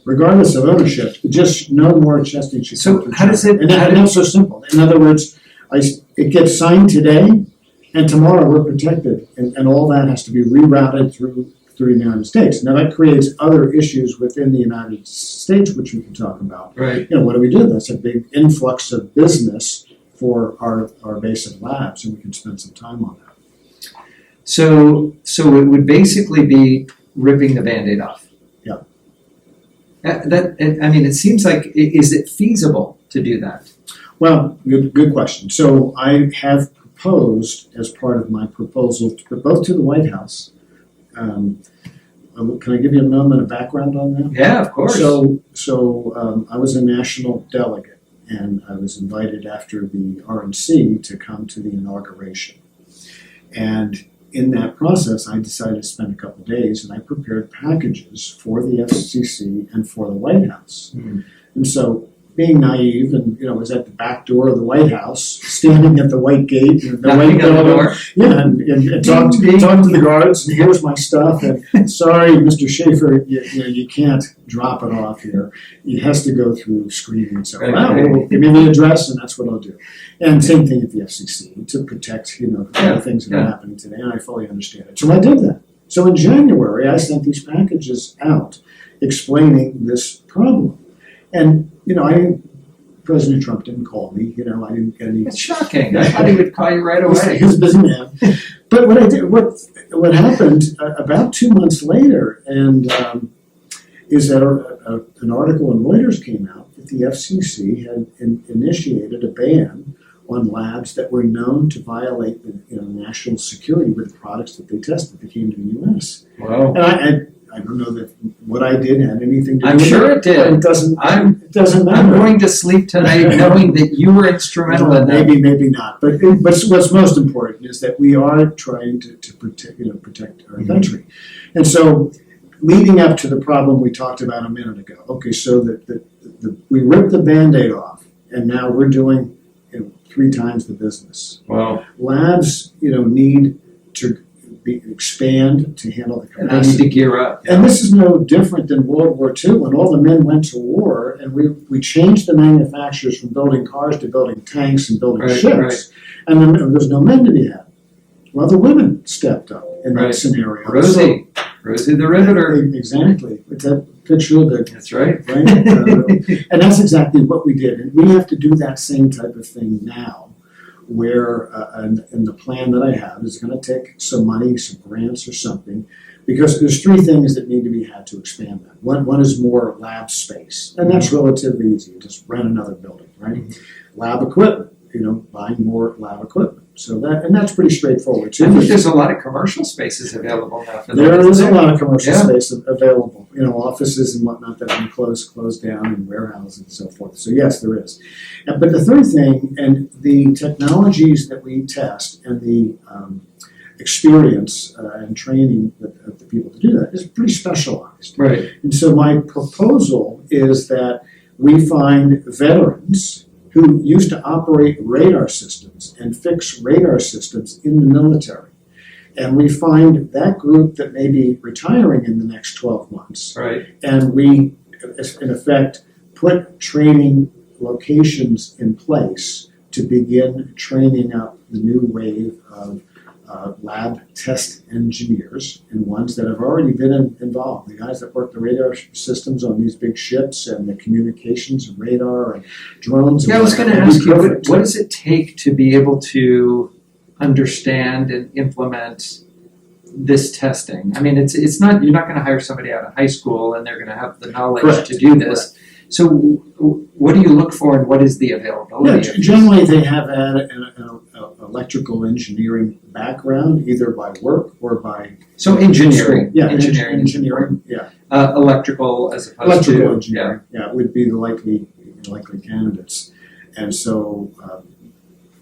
regardless of ownership. Just no more testing should come through China. How does it? And that's so simple. In other words, it gets signed today, and tomorrow we're protected, and all that has to be rerouted through the United States. Now that creates other issues within the United States, which we can talk about. Right. What do we do? That's a big influx of business for our basic labs, and we can spend some time on that. So it would basically be ripping the Band-Aid off. Yeah. It seems like, is it feasible to do that? Well, good question. So I have proposed, as part of my proposal, both to the White House. Can I give you a moment of background on that? Yeah, of course. So I was a national delegate, and I was invited after the RNC to come to the inauguration. And in that process, I decided to spend a couple days, and I prepared packages for the FCC and for the White House. Mm. And so, being naive, and was at the back door of the White House, standing at the white gate, the Knocking white on the building, door. yeah, and talk to the guards. And here's my stuff. And sorry, Mr. Schafer, you can't drop it off here. It has to go through screening. So, well, give me the address, and that's what I'll do. And same thing at the FCC to protect, the things that are happening today. And I fully understand it. So I did that. So in January, I sent these packages out explaining this problem. And President Trump didn't call me. I didn't get any. It's shocking. I thought he would call you right away. He's a busy man. But what happened about 2 months later, and is that an article in Reuters came out that the FCC had initiated a ban on labs that were known to violate national security with products that they tested that came to the U.S. Wow. And I don't know that what I did had anything to do I'm with sure it. it did. It doesn't matter. I'm going to sleep tonight knowing that you were instrumental in that. Maybe not. But what's most important is that we are trying to protect our country. And so, leading up to the problem we talked about a minute ago, okay, so that we ripped the Band-Aid off, and now we're doing 3 times the business. Wow. Labs, need to expand to handle the I need capacity. to gear up. And this is no different than World War II, when all the men went to war, and we changed the manufacturers from building cars to building tanks and building ships. Right. And then there's no men to be had. Well, the women stepped up in that scenario. Rosie the Riveter. Exactly. With that picture of the That's right. and that's exactly what we did. And we have to do that same type of thing now, where and the plan that I have is going to take some money, some grants or something, because there's 3 things that need to be had to expand that. One is more lab space, and that's relatively easy. You just rent another building, right? Mm-hmm. Lab equipment, buying more lab equipment. So that's pretty straightforward too. I think there's a lot of commercial spaces available now for that. There is a lot of commercial space available, offices and whatnot that have been closed down, and warehouses and so forth. So yes, there is. But the third thing, and the technologies that we test, and the experience and training of the people to do that is pretty specialized. Right. And so my proposal is that we find veterans who used to operate radar systems and fix radar systems in the military. And we find that group that may be retiring in the next 12 months. Right. And we, in effect, put training locations in place to begin training up the new wave of lab test engineers, and ones that have already been involved. The guys that work the radar systems on these big ships, and the communications and radar and drones. Yeah, I was going to ask you, what does it take to be able to understand and implement this testing? I mean, it's not, you're not going to hire somebody out of high school and they're going to have the knowledge to do this. Correct. So what do you look for, and what is the availability? Yeah, generally they have had an electrical engineering background, either by work or by engineering. School. Yeah, engineering. Yeah, electrical as opposed electrical to engineering. Yeah, would be the likely candidates, and so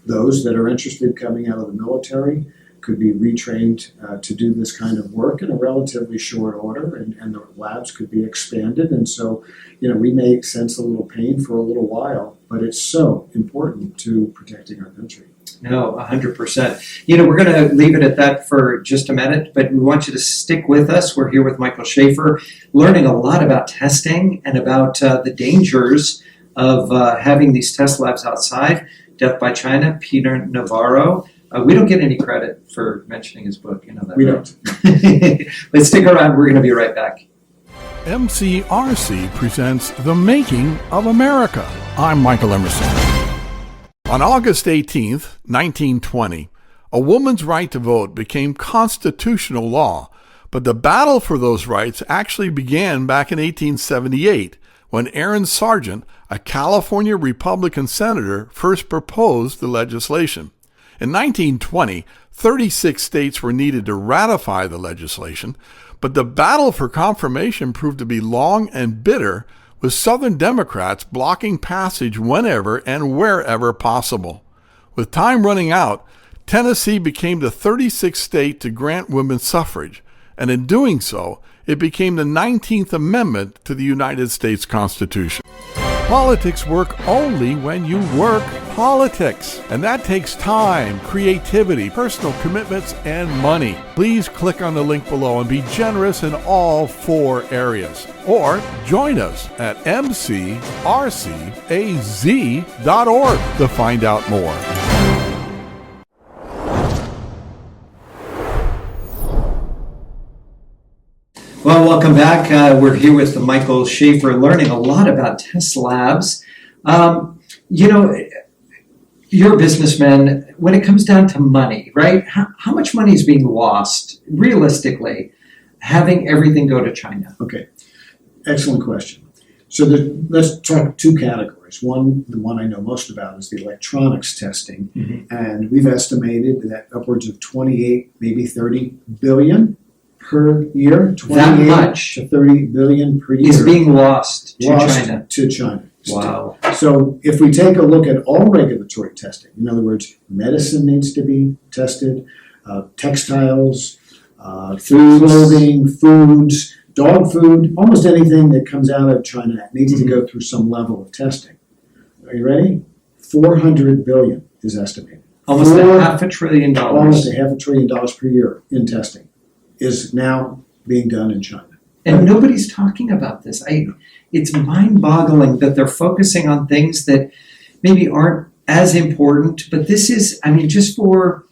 those that are interested coming out of the military could be retrained to do this kind of work in a relatively short order, and the labs could be expanded. And so, we may sense a little pain for a little while, but it's so important to protecting our country. No, 100%. We're going to leave it at that for just a minute, but we want you to stick with us. We're here with Michael Schafer, learning a lot about testing and about the dangers of having these test labs outside. Death by China, Peter Navarro. We don't get any credit for mentioning his book, that. We don't. But stick around, we're going to be right back. MCRC presents The Making of America. I'm Michael Emerson. On August 18th, 1920, a woman's right to vote became constitutional law, but the battle for those rights actually began back in 1878 when Aaron Sargent, a California Republican senator, first proposed the legislation. In 1920, 36 states were needed to ratify the legislation, but the battle for confirmation proved to be long and bitter, with Southern Democrats blocking passage whenever and wherever possible. With time running out, Tennessee became the 36th state to grant women's suffrage, and in doing so, it became the 19th Amendment to the United States Constitution. Politics work only when you work politics, and that takes time, creativity, personal commitments, and money. Please click on the link below and be generous in all 4 areas. Or join us at mcrcaz.org to find out more. Well, welcome back. We're here with Michael Schafer, learning a lot about test labs. You're a businessman. When it comes down to money, right? How much money is being lost, realistically, having everything go to China? Okay, excellent question. So let's talk 2 categories. One, the one I know most about, is the electronics testing, and we've estimated that upwards of 28, maybe 30 billion per year. 28 much to 30 billion per year is being lost to China. To China. Wow. So if we take a look at all regulatory testing, in other words, medicine needs to be tested, textiles, clothing, foods, dog food, almost anything that comes out of China needs to go through some level of testing. Are you ready? 400 billion is estimated. Almost $500 billion. Almost $500 billion per year in testing is now being done in China. And nobody's talking about this. It's mind-boggling that they're focusing on things that maybe aren't as important, but this is, just for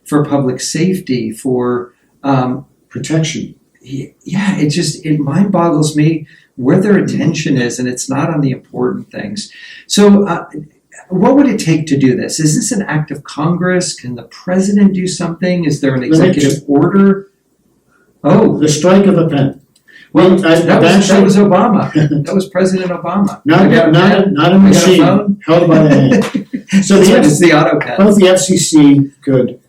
public safety, for protection. Yeah, it mind-boggles me where their attention is, and it's not on the important things. So what would it take to do this? Is this an act of Congress? Can the president do something? Is there an executive order? Oh, the strike of a pen. Well, that was Obama. That was President Obama. Not a machine held by the hand. So it's the auto pen. Both the FCC could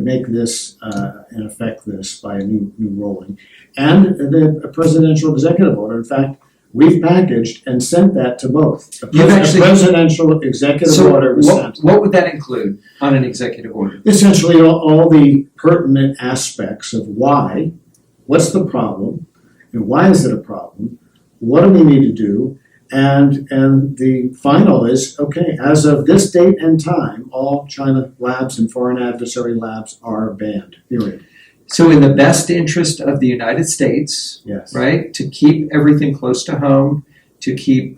make this and affect this by a new ruling, and the presidential executive order. In fact, we've packaged and sent that to both. A presidential executive order was sent. What would that include on an executive order? Essentially, all the pertinent aspects of what's the problem, and why is it a problem? What do we need to do? And the final is, okay, as of this date and time, all China labs and foreign adversary labs are banned, period. So in the best interest of the United States, yes, right, to keep everything close to home, to keep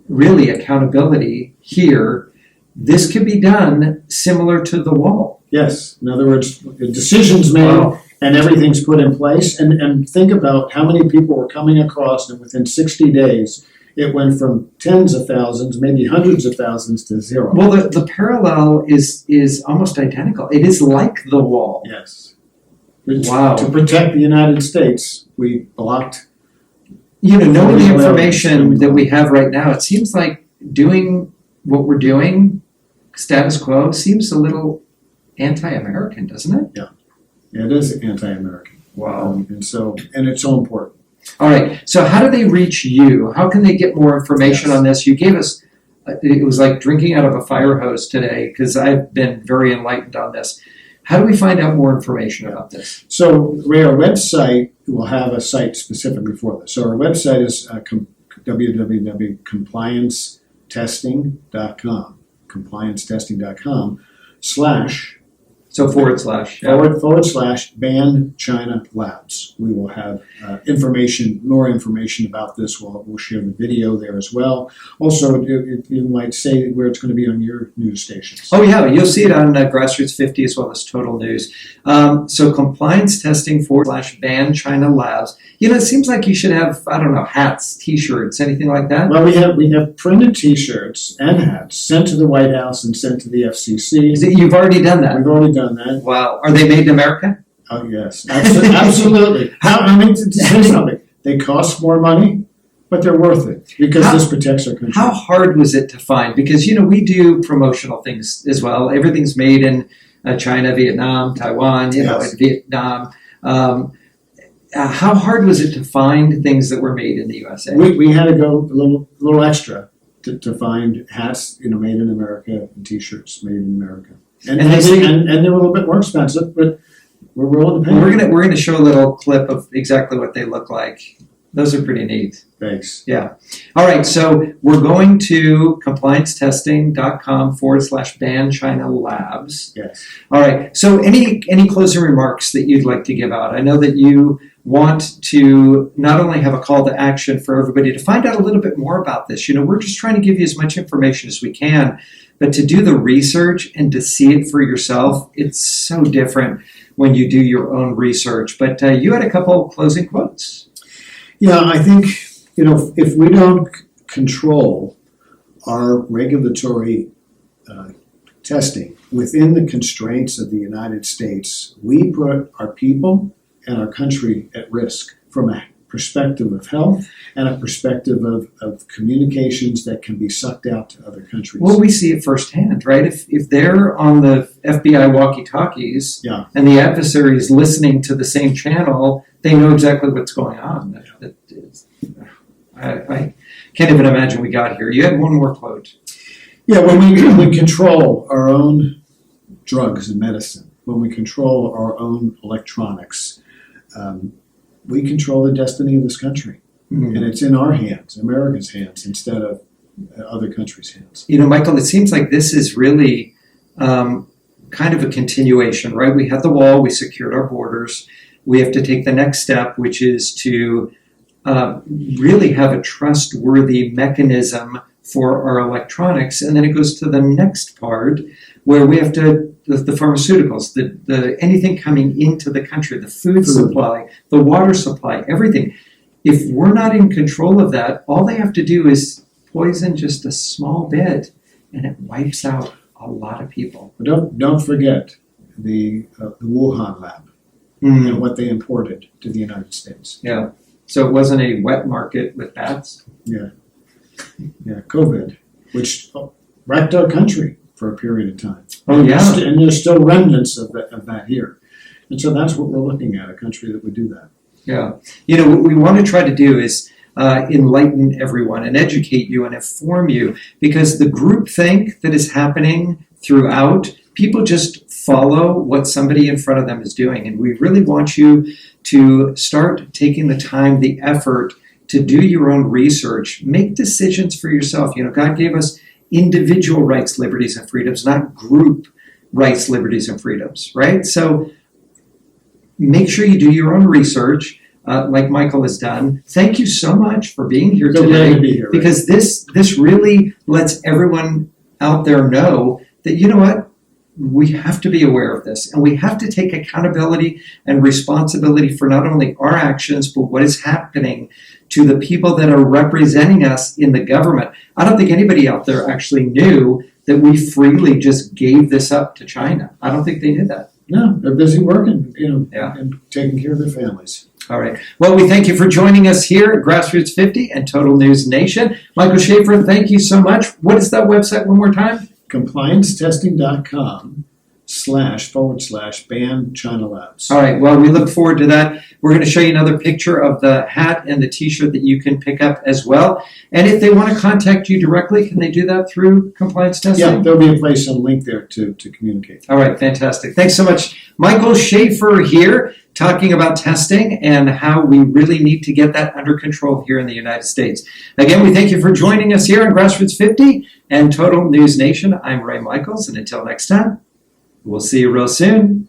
really accountability here, this could be done similar to the wall. Yes, in other words, the decision's made and everything's put in place. And think about how many people were coming across, and within 60 days, it went from tens of thousands, maybe hundreds of thousands, to 0. Well, the parallel is almost identical. It is like the wall. Yes. Wow. To protect the United States, we blocked. Knowing the information that we have right now, it seems like doing what we're doing, status quo, seems a little anti-American, doesn't it? Yeah, it is anti-American. Wow. And it's so important. All right. So how do they reach you? How can they get more information on this? You gave us, it was like drinking out of a fire hose today, because I've been very enlightened on this. How do we find out more information about this? So our website will have a site specifically for this. So our website is www.compliancetesting.com, compliancetesting.com/, So forward slash. Yeah. / ban China labs. We will have more information about this. We'll share the video there as well. Also, if you might say where it's going to be on your news stations. Oh yeah, you'll see it on GrassRoots50 as well as Total News. So compliance testing / ban China labs. It seems like you should have, I don't know, hats, T-shirts, anything like that. Well, we have printed T-shirts and hats sent to the White House and sent to the FCC. You've already done that? We've already done that. Wow. Are they made in America? Oh yes, absolutely. To say something, they cost more money, but they're worth it because this protects our country. How hard was it to find? Because we do promotional things as well. Everything's made in China, Vietnam, Taiwan. In Vietnam. How hard was it to find things that were made in the USA? We had to go a little extra to find hats, made in America, and T-shirts made in America, and they were a little bit more expensive, but we're willing to pay. We're gonna show a little clip of exactly what they look like. Those are pretty neat. Thanks. Yeah. All right. So we're going to compliancetesting.com / ban China labs. Yes. All right. So any closing remarks that you'd like to give out? I know that you want to not only have a call to action for everybody to find out a little bit more about this. We're just trying to give you as much information as we can, but to do the research and to see it for yourself, it's so different when you do your own research. But you had a couple of closing quotes. Yeah, I think, if we don't control our regulatory testing within the constraints of the United States, we put our people and our country at risk from a perspective of health and a perspective of communications that can be sucked out to other countries. Well, we see it firsthand, right? If they're on the FBI walkie-talkies and the adversary is listening to the same channel, they know exactly what's going on. I can't even imagine we got here. You had one more quote. Yeah, when we control our own drugs and medicine, when we control our own electronics, we control the destiny of this country. Mm-hmm. And it's in our hands, America's hands, instead of other countries' hands. Michael, it seems like this is really kind of a continuation, right? We had the wall, we secured our borders. We have to take the next step, which is to really have a trustworthy mechanism for our electronics. And then it goes to the next part where we have to, the pharmaceuticals, the anything coming into the country, the food supply, the water supply, everything. If we're not in control of that, all they have to do is poison just a small bit and it wipes out a lot of people. But don't forget the Wuhan lab and what they imported to the United States. Yeah. So it wasn't a wet market with bats? Yeah, COVID, which wrecked our country for a period of time. Oh, yeah. And there's still remnants of that here. And so that's what we're looking at, a country that would do that. Yeah. What we want to try to do is enlighten everyone and educate you and inform you, because the groupthink that is happening throughout, people just follow what somebody in front of them is doing. And we really want you to start taking the time, the effort to do your own research, make decisions for yourself. God gave us individual rights, liberties, and freedoms, not group rights, liberties, and freedoms, right? So make sure you do your own research, like Michael has done. Thank you so much for being here today. Glad to be here, because this really lets everyone out there know that, we have to be aware of this, and we have to take accountability and responsibility for not only our actions, but what is happening to the people that are representing us in the government. I don't think anybody out there actually knew that we freely just gave this up to China. I don't think they knew that. No, they're busy working, and taking care of their families. All right. Well, we thank you for joining us here at GrassRoots50 and Total News Nation. Michael Schafer, thank you so much. What is that website one more time? compliancetesting.com / ban China labs. All right. Well, we look forward to that. We're going to show you another picture of the hat and the T-shirt that you can pick up as well. And if they want to contact you directly, can they do that through compliance testing? Yeah, there'll be a place, a link there to communicate. All right. Fantastic. Thanks so much. Michael Schafer here, talking about testing and how we really need to get that under control here in the United States. Again, we thank you for joining us here on GrassRoots50 and Total News Nation. I'm Ray Michaels, and until next time, We'll see you real soon.